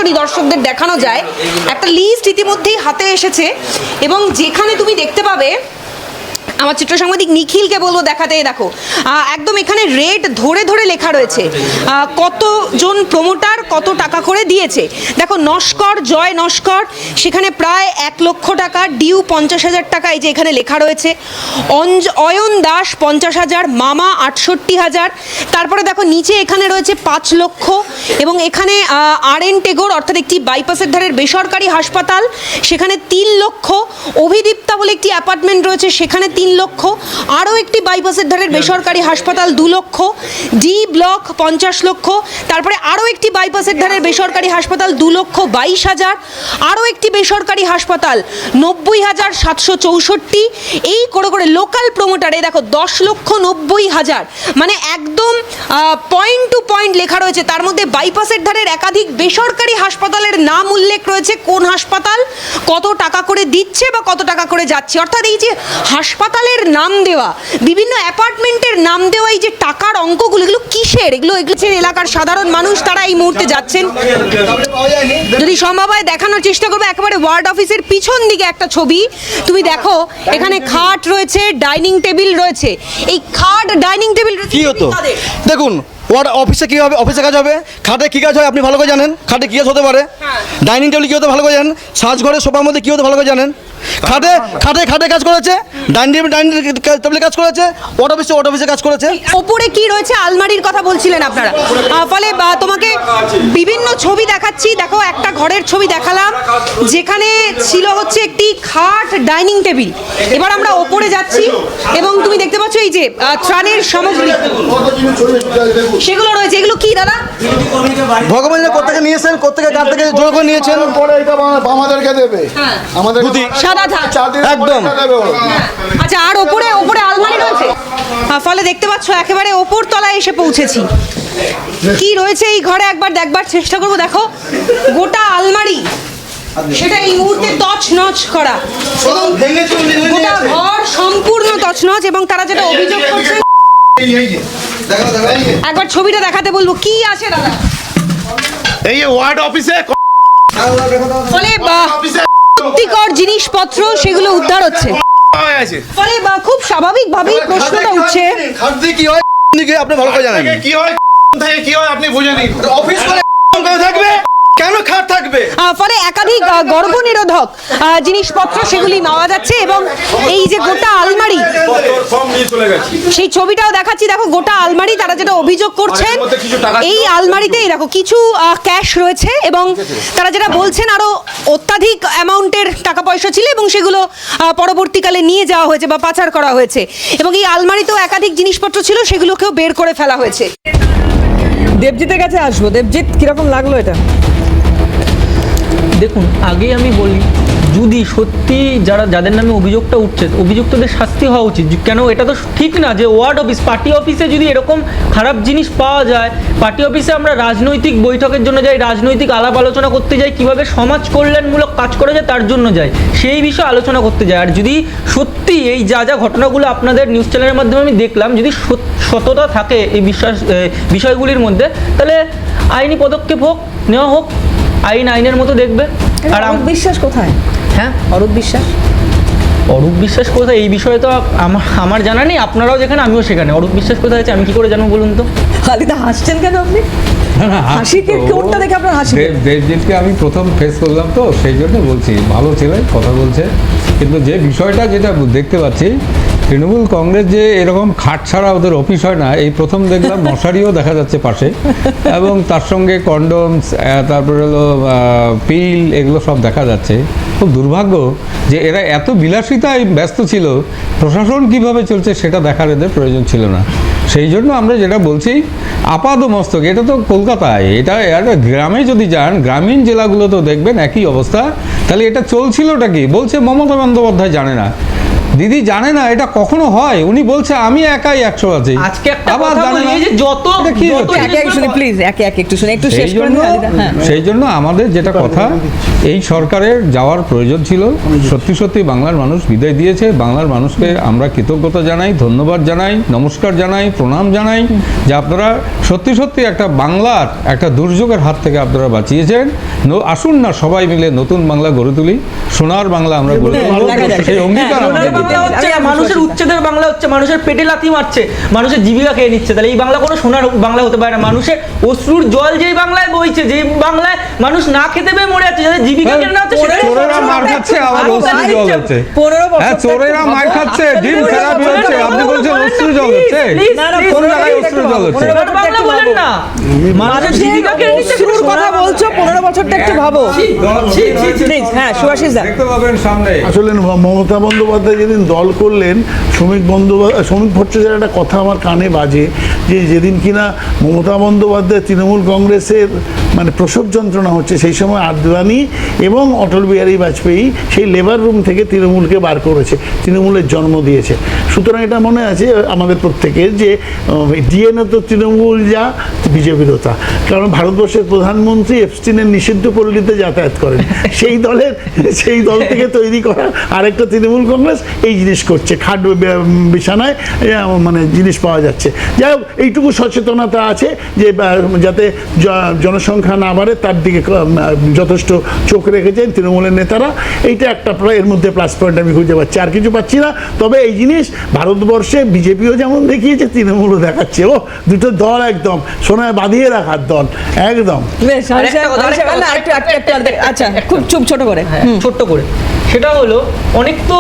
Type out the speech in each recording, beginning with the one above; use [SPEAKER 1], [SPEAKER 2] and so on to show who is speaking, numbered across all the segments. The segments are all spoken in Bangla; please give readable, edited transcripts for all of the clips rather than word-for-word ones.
[SPEAKER 1] সরাসরি দর্শকদের দেখানো যায়। একটা লিস্ট ইতিমধ্যেই হাতে এসেছে এবং যেখানে তুমি দেখতে পাবে, আমার চিত্র সাংবাদিক নিখিলকে বলবো দেখাতে, দেখো একদম এখানে রেট ধরে ধরে লেখা রয়েছে, কতজন প্রমোটার কত টাকা করে দিয়েছে। দেখো নস্কর, জয় নস্কর, সেখানে প্রায় 1 লক্ষ টাকা, ডিউ 50,000 টাকা, এই যে এখানে লেখা রয়েছে। অয়ন দাস 50,000, মামা 68,000। তারপরে দেখো নিচে এখানে রয়েছে 5 লক্ষ এবং এখানে RN টেগোর অর্থাৎ একটি বাইপাসের ধারের বেসরকারি হাসপাতাল, সেখানে 3 লক্ষ। অভিদীপ্তা বলে একটি অ্যাপার্টমেন্ট রয়েছে, সেখানে 3 লক্ষ। আরও একটি বাইপাসের ধারের বেসরকারি হাসপাতাল 2 লক্ষ। ডি ব্লক 50 লক্ষ। তারপরে আরও একটি বাইপাসের ধারের বেসরকারি হাসপাতাল 2,22,000। আরও একটি বেসরকারি হাসপাতাল 90,764। এই করে করে লোকাল প্রমোটারে দেখো 10,90,000, মানে একদম পয়েন্ট টু পয়েন্ট লেখা রয়েছে। তার মধ্যে বাইপাসের ধারের একাধিক বেসরকারি হাসপাতালের নাম উল্লেখ রয়েছে, কোন হাসপাতাল কত টাকা করে দিচ্ছে বা কত টাকা করে যাচ্ছে। অর্থাৎ এই যে হাসপাতালের নাম দেওয়া, বিভিন্ন অ্যাপার্টমেন্টের নাম দেওয়া, এই যে টাকার অঙ্কগুলো, এগুলো কিসের? এগুলো এলাকার সাধারণ মানুষ তারা এই মুহূর্তে যাচ্ছেন। যদি সম্ভব হয় দেখানোর চেষ্টা করবো একেবারে ওয়ার্ড অফিসের পিছন দিকে একটা ছবি। তুমি দেখো এখানে খাট রয়েছে, ডাইনিং টেবিল রয়েছে। এই খাট ডাইনিং টেবিল
[SPEAKER 2] কি হতো দেখুন, ওয়ার্ড অফিসে কী হবে, অফিসে কাজ হবে, খাটে কী কাজ হয় আপনি ভালো করে জানেন, খাটে কী কাজ হতে পারে, ডাইনিং টেবিল কী হতে ভালো করে জানেন, সাজঘরে সোফার মধ্যে কী হতে ভালো করে জানেন। খাটে খাটে খাটে কাজ করেছে, ডাইনিং টেবিলে কাজ করেছে, ওয়ার্ড অফিসে কাজ করেছে।
[SPEAKER 1] ওপরে কি রয়েছে আলমারির কথা বলছিলেন আপনারা, ফলে তোমাকে বিভিন্ন ছবি দেখাচ্ছি। দেখো একটা ঘরের ছবি দেখালাম যেখানে ছিল হচ্ছে একটি খাট, ডাইনিং টেবিল। এবার আমরা ওপরে যাচ্ছি এবং তুমি দেখতে পাচ্ছ এই যে ত্রাণের সামগ্রী সেগুলো রয়েছে। এগুলো কি দাদা?
[SPEAKER 2] ভগবান কোথেকে নিয়েছেন, কোথেকে কার থেকে জোর করে নিয়েছেন,
[SPEAKER 3] আমাদেরকে দেবে, আমাদের
[SPEAKER 1] সাদা ধান
[SPEAKER 2] একদম।
[SPEAKER 1] আচ্ছা, আর ওপরে ওপরে আলমারি রয়েছে, ফলে দেখতে পাচ্ছ একেবারে ওপর তলায় এসে পৌঁছেছি। কি রয়েছে এই ঘরে একবার দেখবার চেষ্টা করবো। দেখো গোটা আলমারি, সেটা এই মুহূর্তে তছনছ করা এবং গোটা ঘর সম্পূর্ণ তছনছ। এবং তারা যেটা অভিযোগ করছে, একবার ছবিটা দেখাতে বলবো কি আছে দাদা।
[SPEAKER 3] এই ওয়ার্ড অফিসে
[SPEAKER 1] ফলে ক্ষতিকর জিনিসপত্র সেগুলো উদ্ধার হচ্ছে, ফলে খুব স্বাভাবিকভাবেই প্রশ্নটা উঠছে
[SPEAKER 2] কি হয় আপনি ভালো করে জানেন,
[SPEAKER 3] কি হয় কি হয় আপনি বুঝে নিন।
[SPEAKER 2] অফিস করে থাকবে কেন, খাট থাকবে।
[SPEAKER 1] ফলে একাধিক গর্ভনিরোধক জিনিসপত্র সেগুলি নেওয়া যাচ্ছে এবং এই যে গোটা আলমারি, সেই ছবিটাও দেখাচ্ছি। দেখো গোটা আলমারি, তারা যেটা অভিযোগ করছেন এই আলমারিতে দেখো কিছু ক্যাশ রয়েছে এবং তারা যেটা বলছেন আরো অত্যাধিক অ্যামাউন্টের টাকা পয়সা ছিল এবং সেগুলো পরবর্তীকালে নিয়ে যাওয়া হয়েছে বা পাচার করা হয়েছে। এবং এই আলমারিতেও একাধিক জিনিসপত্র ছিল, সেগুলোকেও বের করে ফেলা হয়েছে।
[SPEAKER 4] দেবজিতের কাছে আসবো। দেবজিৎ, কিরকম লাগলো এটা?
[SPEAKER 5] দেখুন, আগে আমি বলি, যদি সত্যি যাদের নামে অভিযোগটা উঠছে, অভিযুক্তদের শাস্তি হওয়া উচিত। কেন, এটা তো ঠিক না যে ওয়ার্ড অফিস, পার্টি অফিসে যদি এরকম খারাপ জিনিস পাওয়া যায়। পার্টি অফিসে আমরা রাজনৈতিক বৈঠকের জন্য যাই, রাজনৈতিক আলাপ আলোচনা করতে যাই, কিভাবে সমাজ কল্যাণমূলক কাজ করা যায় তার জন্য যাই, সেই বিষয়ে আলোচনা করতে যাই। আর যদি সত্যি এই যা ঘটনাগুলো আপনাদের নিউজ চ্যানেলের মাধ্যমে আমি দেখলাম, যদি সততা থাকে এই বিষয়গুলির মধ্যে, তাহলে আইনি পদক্ষেপ নেওয়া হোক, আইনের মতো দেখবে।
[SPEAKER 4] আর অরূপ বিশ্বাস কোথায়?
[SPEAKER 5] হ্যাঁ,
[SPEAKER 4] অরূপ বিশ্বাস
[SPEAKER 5] কোথায় এই বিষয়ে তো আমার জানা নেই। আপনারাও যেখানে আমিও সেখানে। অরূপ বিশ্বাস কোথায় আছে আমি কি করে জানবো বলুন তো?
[SPEAKER 4] খালিদা হাসছেন কেন আপনি? হাসিকে কোটটা দেখে আপনার হাসি?
[SPEAKER 6] দেবজিৎকে আমি প্রথম ফেস করলাম তো সেই জন্য বলছি, ভালো ছেলে, কথা বলছে। কিন্তু যে বিষয়টা যেটা দেখতে পাচ্ছি, তৃণমূল কংগ্রেস যে এরকম খাট ছাড়া ওদের অফিস হয় না, এই প্রথম দেখলাম। মশারিও দেখা যাচ্ছে পাশে এবং তার সঙ্গে কন্ডোমস, তারপরে হলো পিল, এগুলো সব দেখা যাচ্ছে। খুব দুর্ভাগ্য যে এরা এত বিলাসিতায় ব্যস্ত ছিল, প্রশাসন কিভাবে চলছে সেটা দেখার এদের প্রয়োজন ছিল না। সেই জন্য আমরা যেটা বলছি, আপাদমস্তক, এটা তো কলকাতায়, এটা গ্রামে যদি যান, গ্রামীণ জেলাগুলোতেও দেখবেন একই অবস্থা। তাহলে এটা চলছিলটা কি বলছে মমতা বন্দ্যোপাধ্যায় জানে না। দিদি জানে না এটা কখনো হয়, উনি বলছে আমি একাই 100 আছি,
[SPEAKER 5] আজকে একটা
[SPEAKER 6] আবার
[SPEAKER 5] কথা
[SPEAKER 6] জানে
[SPEAKER 5] বলি
[SPEAKER 6] না।
[SPEAKER 5] যে যত
[SPEAKER 6] এটা কি
[SPEAKER 5] যত
[SPEAKER 6] হচ্ছে?
[SPEAKER 4] একে একে শুনি প্লিজ, একে একে একটু শুনে, একটু শেষ
[SPEAKER 6] সেই
[SPEAKER 4] করে
[SPEAKER 6] জন্য
[SPEAKER 4] দিন আলিদা। হ্যাঁ
[SPEAKER 6] সেই জন্য আমাদের যেটা কথা, এই সরকারের যাওয়ার প্রয়োজন ছিল। সত্যি সত্যি বাংলার মানুষ বিদায় দিয়েছে। বাংলার মানুষকে আমরা কৃতজ্ঞতা জানাই, ধন্যবাদ জানাই, নমস্কার জানাই, প্রণাম জানাই যে আপনারা সত্যি সত্যি একটা বাংলার একটা দুর্যোগের হাত থেকে আপনারা বাঁচিয়েছেন। আসুন না সবাই মিলে নতুন বাংলা গড়ে তুলি, সোনার বাংলা আমরা গড়ে তুলি,
[SPEAKER 4] দেখা যাচ্ছে।
[SPEAKER 6] সেই অঙ্গীকার
[SPEAKER 4] হ্যাঁ,
[SPEAKER 6] আমাদের
[SPEAKER 5] সোনার বাংলা
[SPEAKER 6] দিতে হবে।
[SPEAKER 5] হচ্ছে
[SPEAKER 4] আমি
[SPEAKER 5] মানুষের
[SPEAKER 4] বুঝতে
[SPEAKER 5] উচ্ছেদের বাংলা, হচ্ছে মানুষের পেটে লাথি মারছে, মানুষের জীবিকা খেয়ে নিচ্ছে। তাহলে এই বাংলা কোনো সোনার বাংলা হতে পারে না। মানুষের অশ্রুর জল যেই বাংলায় বইছে, যেই বাংলায় মানুষ না খেতে পেয়ে মরে যাচ্ছে, যাদের জীবিকা কেন হচ্ছে,
[SPEAKER 6] চোরেরা মার খাচ্ছে, আবার অশ্রু জল হচ্ছে।
[SPEAKER 4] 15 বছর
[SPEAKER 6] হ্যাঁ, চোরেরা মার খাচ্ছে, ডিম থেরাপি হচ্ছে, আপনি বলছেন অশ্রু জল হচ্ছে।
[SPEAKER 4] না, না,
[SPEAKER 6] কোন জায়গায় অশ্রু জল হচ্ছে?
[SPEAKER 5] সোনার বাংলা বলেন না, মানুষের জীবিকা কেড়ে নিচ্ছে।
[SPEAKER 4] শুরুর কথা বলছো, 15 বছরটা একটু ভাবো প্লিজ। হ্যাঁ, সুভাষিস দা।
[SPEAKER 6] দেখতে পাবেন সামনে।
[SPEAKER 3] আসলে মমতা বন্দ্যোপাধ্যায় যেদিন দল করলেন, শ্রমিক ভট্টাচার্যের একটা কথা আমার কানে বাজে, যে যেদিন কিনা মমতা বন্দ্যোপাধ্যায় তৃণমূল কংগ্রেসের মানে প্রসব যন্ত্রণা হচ্ছে, সেই সময় আদবানি এবং অটল বিহারী বাজপেয়ী সেই লেবার রুম থেকে তৃণমূলকে বার করেছে, তৃণমূলের জন্ম দিয়েছে। সুতরাং এটা মনে আছে আমাদের প্রত্যেকের যে ডিএনএ তো তৃণমূল যা, বিজেপিরও তা। কারণ ভারতবর্ষের প্রধানমন্ত্রী এপস্টিনের নিষিদ্ধ পল্লীতে যাতায়াত করেন, সেই দল থেকে তৈরি করা আরেকটা তৃণমূল কংগ্রেস এই জিনিস করছে, খাট বিছানায় মানে জিনিস পাওয়া যাচ্ছে। যাই হোক, এইটুকু সচেতনতা আছে যে যাতে জনসংখ্যা না বাড়ে তার দিকে যথেষ্ট চোখ রেখেছেন তৃণমূলের নেতারা। এইটা একটা এর মধ্যে প্লাস পয়েন্ট আমি খুঁজে পাচ্ছি, আর কিছু পাচ্ছি না। তবে এই জিনিস ভারতবর্ষে বিজেপিও যেমন দেখিয়েছে, তৃণমূলও দেখাচ্ছে। ও দুটো দল একদম সোনায় বাঁধিয়ে রাখার দল একদম।
[SPEAKER 4] বেশ, আচ্ছা খুব ছোট করে।
[SPEAKER 5] ছোট্ট করে, সেটা হলো অনেক তো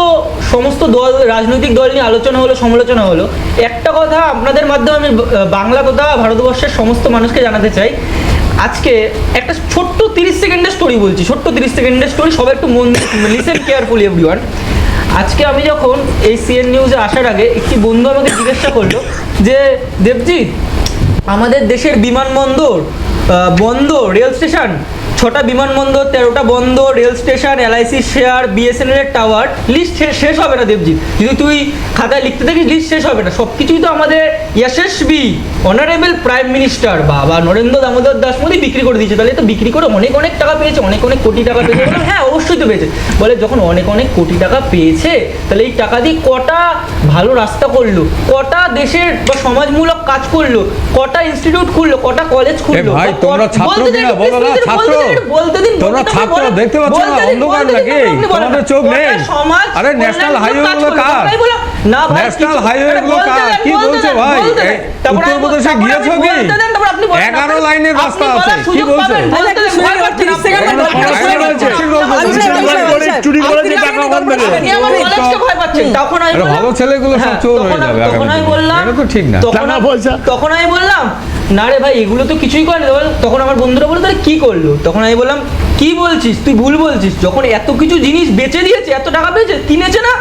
[SPEAKER 5] সমস্ত দল, রাজনৈতিক দল নিয়ে আলোচনা হলো, সমালোচনা হলো। একটা কথা আপনাদের মাধ্যমে আমি বাংলা তথা ভারতবর্ষের সমস্ত মানুষকে জানাতে চাই। আজকে একটা ছোট্ট 30 সেকেন্ডের স্টোরি বলছি, ছোট্ট 30 সেকেন্ডের স্টোরি, সবাই একটু মন লিসেন কেয়ারফুলি এভরিওয়ান। আজকে আমি যখন এই সিএন নিউজে আসার আগে একটি বন্ধু আমাকে জিজ্ঞাসা করলো যে দেবজিৎ, আমাদের দেশের বিমানবন্দর বন্ধ, রেল স্টেশন 6টা বিমানবন্দর, 13টা বন্ধ, rail station, LIC share, BSNL এর টাওয়ার, লিস্ট শেষ হবে না দেবজিৎ। যদি তুই খাতায় লিখতে থাকিস লিস্ট শেষ হবে না। সব কিছুই তো আমাদের যশস্বী অনারেবল প্রাইম মিনিস্টার বাবা নরেন্দ্র দামোদর দাস মোদী বিক্রি করে দিয়েছে। তাহলে তো বিক্রি করে অনেক অনেক টাকা পেয়েছে, অনেক অনেক কোটি টাকা পেয়েছে। বললাম হ্যাঁ অবশ্যই তো পেয়েছে। বলে যখন অনেক অনেক কোটি টাকা পেয়েছে, তাহলে এই টাকা দিয়ে কটা ভালো রাস্তা করলো, কটা দেশের বা সমাজমূলক কাজ করলো, কটা ইনস্টিটিউট খুললো, কটা কলেজ খুললো।
[SPEAKER 6] ভাই তোমরা ছাত্র কিনা বলো না, ছাত্র তোমরা ছাত্র দেখতে পাচ্ছ না অন্ধকার নাকি? তোমাদের চোখ নেই? আরে ন্যাশনাল হাইওয়ে গুলো কার? ন্যাশনাল হাইওয়ে গুলো কার? কি বলছো ভাই? উত্তরপ্রদেশে গিয়েছো কি? 11 লাইনের রাস্তা আছে, কি বলছো?
[SPEAKER 3] চুরি করেছে টাকা ওখান থেকে।
[SPEAKER 6] ভালো ছেলেগুলো সব চোর হয়ে যাবে। এটা তো ঠিক না।
[SPEAKER 5] তখন আমি বললাম না রে ভাই, এগুলো তো কিছুই করেনি। তখন আমার বন্ধুরা বললো তাহলে কি করলো? তখন আমি বললাম কি বলছিস তুই, ভুল বলছিস। যখন এত কিছু জিনিস বেচে দিয়েছে, এত টাকা পেয়েছে, কিনেছে না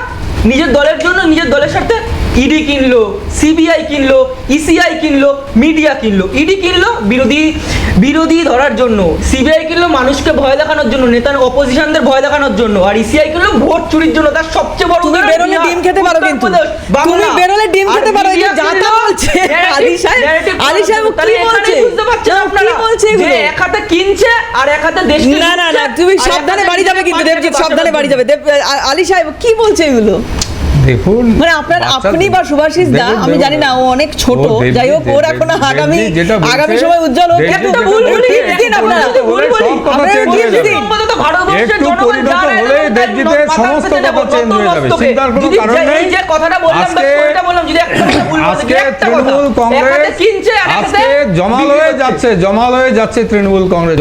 [SPEAKER 5] নিজের দলের জন্য, নিজের দলের সাথে ইডি কিনলো, সিবিআই কিনলো, ইসিআই কিনলো, মিডিয়া কিনলো। ইডি কিনলো বিরোধী ধরার জন্য, সিবিআই কিনলো মানুষকে ভয় দেখানোর জন্য, নেতার অপোজিশনদের ভয় দেখানোর জন্য, আর ইসিআই কিনলো ভোট চুরির জন্য। তার সবচেয়ে বড়
[SPEAKER 4] তুমি বেরোলে ডিম খেতে পারো, কিন্তু তুমি বেরোলে ডিম খেতে পারো। এই যে যাতা বলছে আলী সাহেব কি বলছে,
[SPEAKER 5] বুঝতে পারছেন আপনারা?
[SPEAKER 4] কি বলছে
[SPEAKER 5] যে
[SPEAKER 4] এগুলো?
[SPEAKER 5] এক হাতে কিনছে আর এক হাতে দেশকে
[SPEAKER 4] না না না, তুমি সাবধানে বাড়ি যাবে কিন্তু দেবজিৎ, সাবধানে বাড়ি যাবে। আলী সাহেব কি বলছে এগুলো?
[SPEAKER 6] দেখুন
[SPEAKER 4] মানে আপনি বা সুভাষিস দা, আমি জানি না, ও অনেক ছোট, যাই হোক ওর এখন আগামী সময় উজ্জ্বল হোক। একটা ভুল দিন আপনারা,
[SPEAKER 6] একটু পরিণত হলে দেবজিতের সমস্ত কথা চেঞ্জ হয়ে যাবে, চিন্তার কোনো কারণ নেই। আজকে তৃণমূল কংগ্রেস আজকে জমাল হয়ে যাচ্ছে তৃণমূল কংগ্রেস।